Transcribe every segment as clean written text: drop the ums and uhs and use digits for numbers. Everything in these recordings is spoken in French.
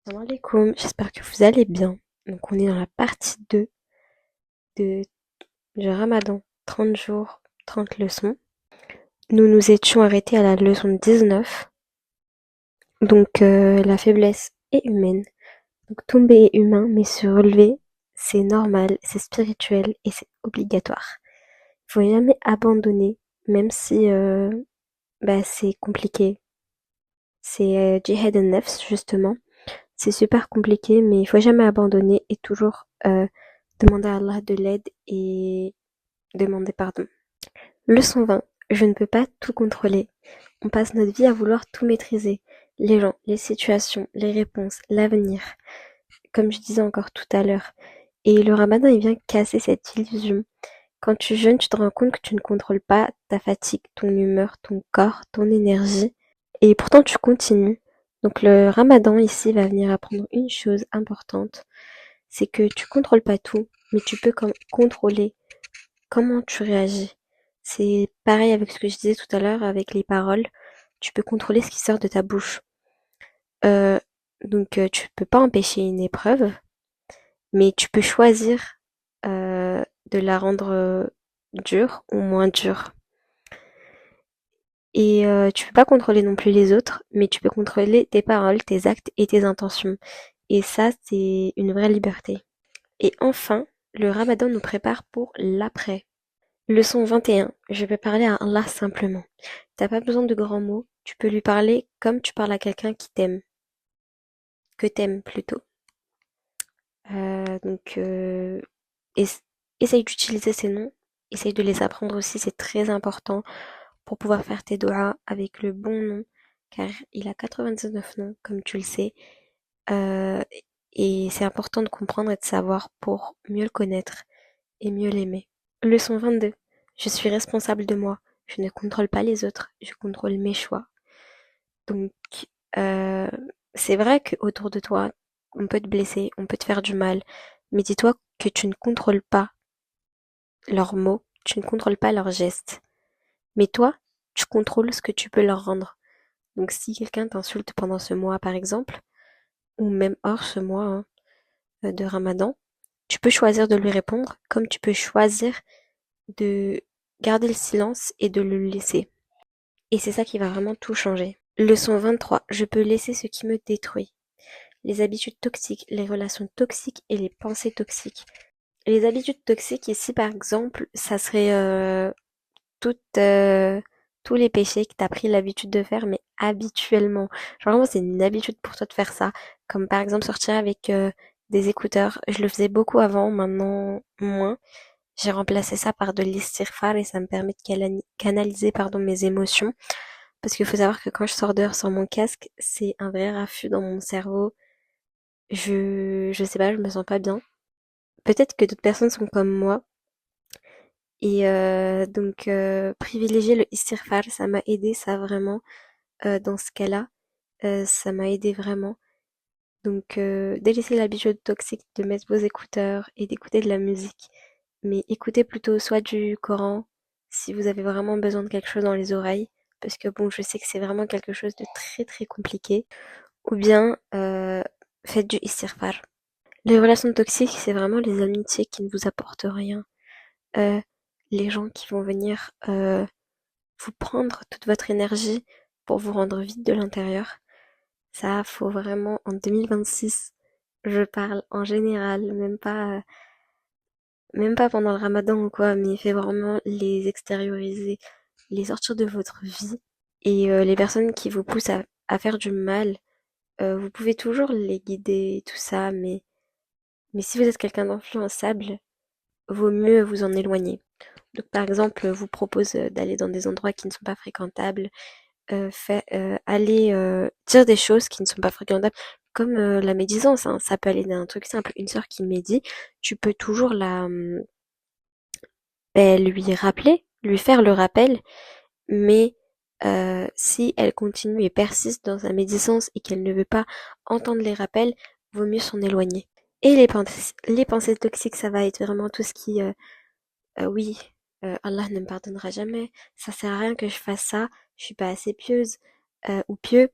Salam alaikum, j'espère que vous allez bien. Donc on est dans la partie 2 de, du Ramadan, 30 jours, 30 leçons. Nous nous étions arrêtés à la leçon 19, donc la faiblesse est humaine. Donc tomber est humain, mais se relever, c'est normal, c'est spirituel et c'est obligatoire. Il faut jamais abandonner, même si c'est compliqué. C'est Jihad al-Nafs, justement. C'est super compliqué, mais il faut jamais abandonner et toujours demander à Allah de l'aide et demander pardon. Leçon 20. Je ne peux pas tout contrôler. On passe notre vie à vouloir tout maîtriser. Les gens, les situations, les réponses, l'avenir. Comme je disais encore tout à l'heure. Et le ramadan, il vient casser cette illusion. Quand tu jeûnes, tu te rends compte que tu ne contrôles pas ta fatigue, ton humeur, ton corps, ton énergie. Et pourtant, tu continues. Donc le ramadan ici va venir apprendre une chose importante, c'est que tu contrôles pas tout, mais tu peux contrôler comment tu réagis. C'est pareil avec ce que je disais tout à l'heure avec les paroles. Tu peux contrôler ce qui sort de ta bouche. Euh, donc tu peux pas empêcher une épreuve, mais tu peux choisir de la rendre dure ou moins dure. Et tu peux pas contrôler non plus les autres, mais tu peux contrôler tes paroles, tes actes et tes intentions. Et ça, c'est une vraie liberté. Et enfin, le ramadan nous prépare pour l'après. Leçon 21. Je peux parler à Allah simplement. T'as pas besoin de grands mots, tu peux lui parler comme tu parles à quelqu'un qui t'aime, que t'aimes plutôt. Donc, essaye d'utiliser ces noms, essaye de les apprendre aussi, c'est très important pour pouvoir faire tes doigts avec le bon nom, car il a 99 noms, comme tu le sais. Euh, et c'est important de comprendre et de savoir pour mieux le connaître et mieux l'aimer. Leçon 22. Je suis responsable de moi. Je ne contrôle pas les autres, je contrôle mes choix. Donc, euh, c'est vrai qu'autour de toi, on peut te blesser, on peut te faire du mal, mais dis-toi que tu ne contrôles pas leurs mots, tu ne contrôles pas leurs gestes. Mais toi, tu contrôles ce que tu peux leur rendre. Donc, si quelqu'un t'insulte pendant ce mois, par exemple, ou même hors ce mois de Ramadan, tu peux choisir de lui répondre, comme tu peux choisir de garder le silence et de le laisser. Et c'est ça qui va vraiment tout changer. Leçon 23. Je peux laisser ce qui me détruit. Les habitudes toxiques, les relations toxiques et les pensées toxiques. Les habitudes toxiques, ici par exemple, ça serait toutes, tous les péchés que tu as pris l'habitude de faire, mais habituellement. Genre vraiment, c'est une habitude pour toi de faire ça. Comme par exemple sortir avec des écouteurs. Je le faisais beaucoup avant, maintenant moins. J'ai remplacé ça par de l'istighfar et ça me permet de canaliser pardon, mes émotions. Parce qu'il faut savoir que quand je sors dehors sans mon casque, c'est un vrai raffut dans mon cerveau. Je sais pas, je me sens pas bien. Peut-être que d'autres personnes sont comme moi. Et privilégier le istighfar, ça m'a aidé, ça vraiment, dans ce cas-là. Ça m'a aidé vraiment. Donc, délaissez l'habitude toxique de mettre vos écouteurs et d'écouter de la musique. Mais écoutez plutôt soit du Coran, si vous avez vraiment besoin de quelque chose dans les oreilles, parce que bon, je sais que c'est vraiment quelque chose de très très compliqué. Ou bien, faites du istighfar. Les relations toxiques, c'est vraiment les amitiés qui ne vous apportent rien. Euh, les gens qui vont venir vous prendre toute votre énergie pour vous rendre vide de l'intérieur. Ça, faut vraiment, en 2026, je parle en général, même pas pendant le ramadan ou quoi, mais il fait vraiment les extérioriser, les sortir de votre vie. Et les personnes qui vous poussent à faire du mal, vous pouvez toujours les guider et tout ça, mais si vous êtes quelqu'un d'influençable, vaut mieux vous en éloigner. Donc par exemple, vous propose d'aller dans des endroits qui ne sont pas fréquentables, aller dire des choses qui ne sont pas fréquentables, comme la médisance, hein. Ça peut aller d'un truc simple. Une sœur qui médit, tu peux toujours lui rappeler, lui faire le rappel, mais si elle continue et persiste dans sa médisance et qu'elle ne veut pas entendre les rappels, vaut mieux s'en éloigner. Et les pensées toxiques, ça va être vraiment tout ce qui, oui, Allah ne me pardonnera jamais, ça sert à rien que je fasse ça, je suis pas assez pieuse ou pieux.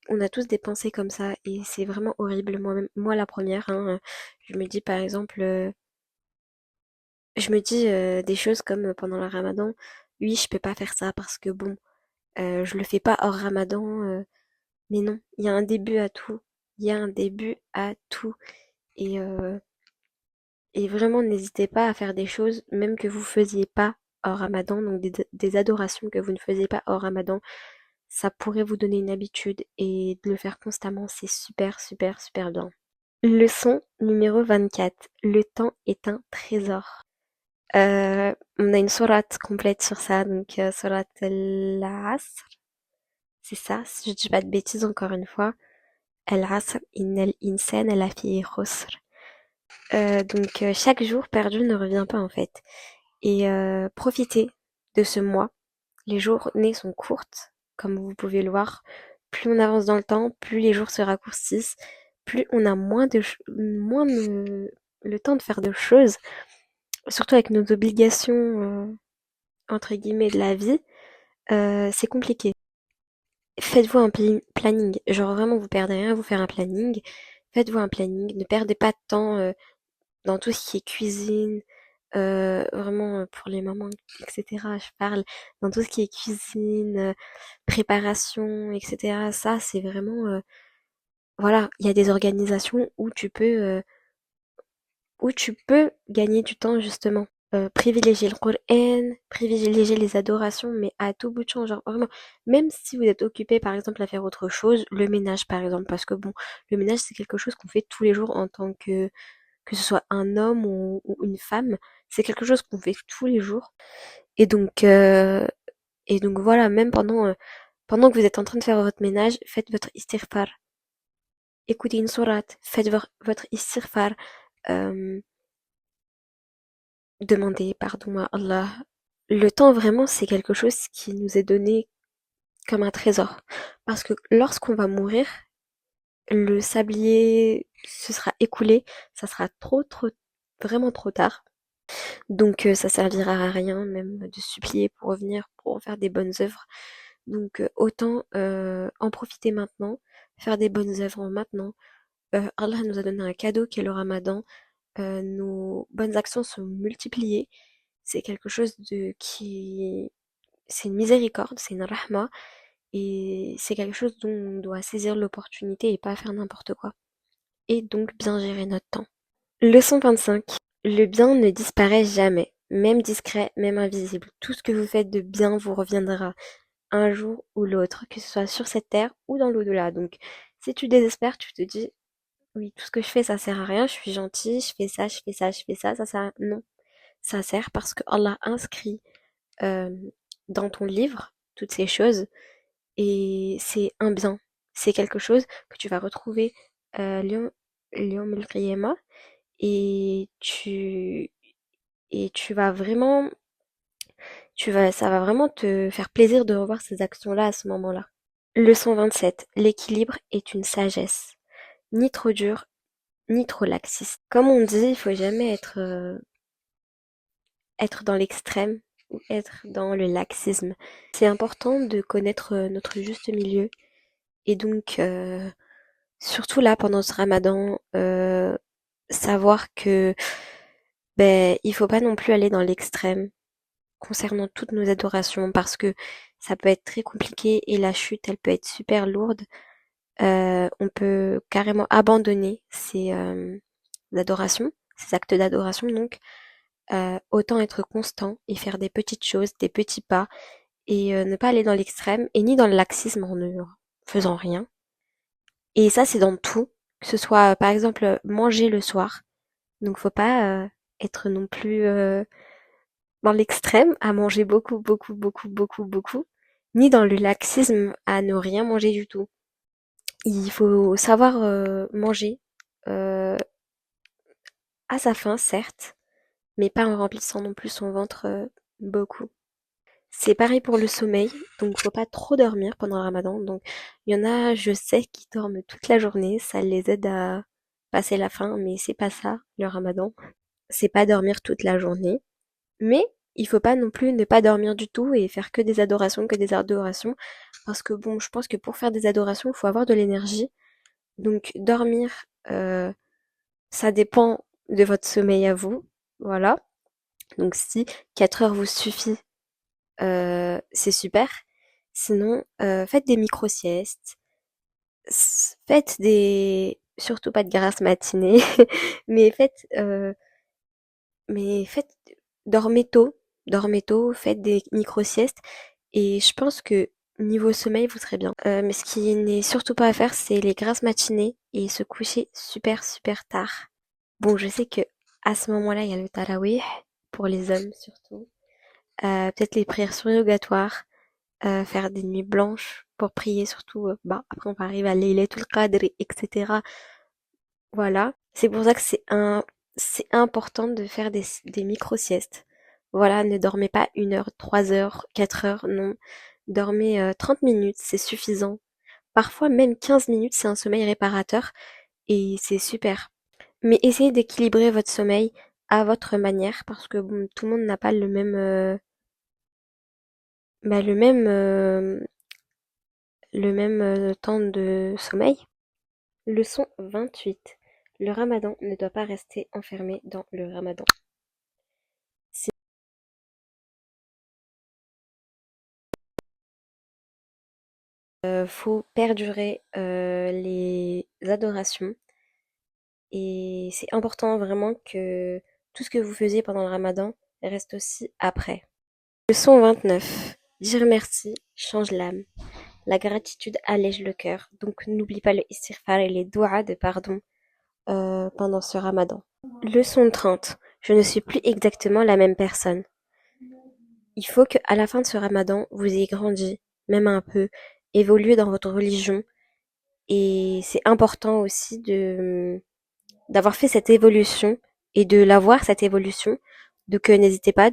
on a tous des pensées comme ça et c'est vraiment horrible. Moi-même, moi la première, hein, je me dis par exemple, je me dis des choses comme pendant le Ramadan, oui, je peux pas faire ça parce que bon, je le fais pas hors Ramadan, mais non, il y a un début à tout. Il y a un début à tout. Et, euh, et vraiment, n'hésitez pas à faire des choses, même que vous faisiez pas hors Ramadan, donc des adorations que vous ne faisiez pas hors Ramadan. Ça pourrait vous donner une habitude et de le faire constamment, c'est super, super, super bien. Leçon numéro 24. Le temps est un trésor. On a une sourate complète sur ça, donc sourate al-Asr, c'est ça, si je dis pas de bêtises encore une fois. Al-Asr, innal insana lafi khusr. Donc chaque jour perdu ne revient pas en fait. Et profitez de ce mois. Les journées sont courtes, comme vous pouvez le voir. Plus on avance dans le temps, plus les jours se raccourcissent, plus on a le temps de faire de choses, surtout avec nos obligations entre guillemets de la vie, c'est compliqué. Faites-vous un planning, genre vraiment vous perdez rien à vous faire un planning. Faites-vous un planning, ne perdez pas de temps dans tout ce qui est cuisine, vraiment pour les mamans, etc. Je parle dans tout ce qui est cuisine, préparation, etc. Ça, c'est vraiment, voilà, il y a des organisations où tu peux gagner du temps justement. Privilégier le Coran, privilégier les adorations, mais à tout bout de champ, genre vraiment, même si vous êtes occupé par exemple à faire autre chose, le ménage par exemple, parce que bon, le ménage c'est quelque chose qu'on fait tous les jours en tant que ce soit un homme ou une femme, c'est quelque chose qu'on fait tous les jours. Et donc, euh, et donc voilà, même pendant que vous êtes en train de faire votre ménage, faites votre istighfar. Écoutez une sourate, faites votre istighfar. Euh, Demandez pardon à Allah. Le temps vraiment, c'est quelque chose qui nous est donné comme un trésor. Parce que lorsqu'on va mourir, le sablier se sera écoulé, ça sera vraiment trop tard. Donc ça servira à rien même de supplier pour revenir, pour faire des bonnes œuvres. Donc autant en profiter maintenant, faire des bonnes œuvres maintenant. Allah nous a donné un cadeau qui est le Ramadan. Nos bonnes actions sont multipliées. C'est quelque chose c'est une miséricorde, c'est une rahma. Et c'est quelque chose dont on doit saisir l'opportunité et pas faire n'importe quoi. Et donc bien gérer notre temps. Leçon 25. Le bien ne disparaît jamais, même discret, même invisible. Tout ce que vous faites de bien vous reviendra un jour ou l'autre, que ce soit sur cette terre ou dans l'au-delà. Donc, si tu désespères, tu te dis, oui, tout ce que je fais, ça sert à rien, je suis gentil, je fais ça, je fais ça, je fais ça, ça sert à... Non, ça sert parce que Allah inscrit euh, dans ton livre toutes ces choses et c'est un bien. C'est quelque chose que tu vas retrouver Yawm al-Qiyamah et tu vas vraiment, ça va vraiment te faire plaisir de revoir ces actions-là à ce moment-là. Leçon 27. L'équilibre est une sagesse. Ni trop dur, ni trop laxiste. Comme on dit, il faut jamais être dans l'extrême ou être dans le laxisme. C'est important de connaître notre juste milieu. Et donc, surtout là, pendant ce ramadan, savoir que ben, il faut pas non plus aller dans l'extrême concernant toutes nos adorations parce que ça peut être très compliqué et la chute, elle peut être super lourde. On peut carrément abandonner ces adorations, ces actes d'adoration donc. Autant être constant et faire des petites choses, des petits pas et ne pas aller dans l'extrême et ni dans le laxisme en ne faisant rien. Et ça, c'est dans tout. Que ce soit, par exemple, manger le soir. Donc, faut pas être non plus dans l'extrême à manger beaucoup, beaucoup, beaucoup, beaucoup, beaucoup, ni dans le laxisme à ne rien manger du tout. Il faut savoir manger euh, à sa faim, certes, mais pas en remplissant non plus son ventre beaucoup. C'est pareil pour le sommeil, donc faut pas trop dormir pendant le ramadan. Donc il y en a, je sais, qui dorment toute la journée, ça les aide à passer la faim, mais c'est pas ça le ramadan. C'est pas dormir toute la journée, mais il faut pas non plus ne pas dormir du tout et faire que des adorations. Parce que bon, je pense que pour faire des adorations, il faut avoir de l'énergie. Donc dormir, ça dépend de votre sommeil à vous. Voilà. Donc si 4 heures vous suffit, c'est super. Sinon, faites des micro-siestes. Faites des... Surtout pas de grasses matinées, mais faites, dormez tôt, faites des micro-siestes, et je pense que niveau sommeil, vous serez bien. Mais ce qui n'est surtout pas à faire, c'est les grasses matinées et se coucher super super tard. Bon, je sais que à ce moment-là, il y a le tarawih, pour les hommes surtout. Peut-être les prières surrogatoires, faire des nuits blanches pour prier surtout, bah, après on va arriver à Laylatul Qadr, etc. Voilà. C'est pour ça que c'est important de faire des micro-siestes. Voilà, ne dormez pas 1 heure, 3 heures, 4 heures, non. Dormez 30 minutes, c'est suffisant. Parfois même 15 minutes, c'est un sommeil réparateur et c'est super. Mais essayez d'équilibrer votre sommeil à votre manière parce que bon, tout le monde n'a pas bah, le même temps de sommeil. Leçon 28. Le ramadan ne doit pas rester enfermé dans le ramadan. Faut perdurer les adorations et c'est important vraiment que tout ce que vous faisiez pendant le ramadan reste aussi après. Leçon 29. Dire merci change l'âme. La gratitude allège le cœur, donc n'oublie pas le istighfar et les douas de pardon pendant ce ramadan. Leçon 30. Je ne suis plus exactement la même personne. Il faut que, à la fin de ce ramadan, vous ayez grandi, même un peu, évolué dans votre religion. Et c'est important aussi d'avoir fait cette évolution et de la voir, cette évolution. Donc n'hésitez pas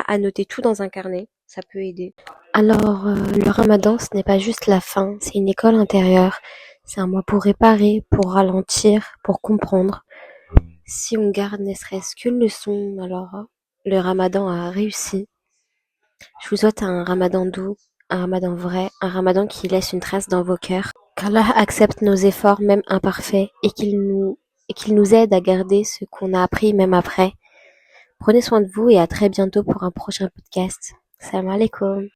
à noter tout dans un carnet. Ça peut aider. Alors, le ramadan, ce n'est pas juste la fin, c'est une école intérieure. C'est un mois pour réparer, pour ralentir, pour comprendre. Si on garde ne serait-ce qu'une leçon, alors le ramadan a réussi. Je vous souhaite un ramadan doux, un ramadan vrai, un ramadan qui laisse une trace dans vos cœurs. Qu'Allah accepte nos efforts, même imparfaits, et qu'il nous aide à garder ce qu'on a appris même après. Prenez soin de vous et à très bientôt pour un prochain podcast. Salam alaikum.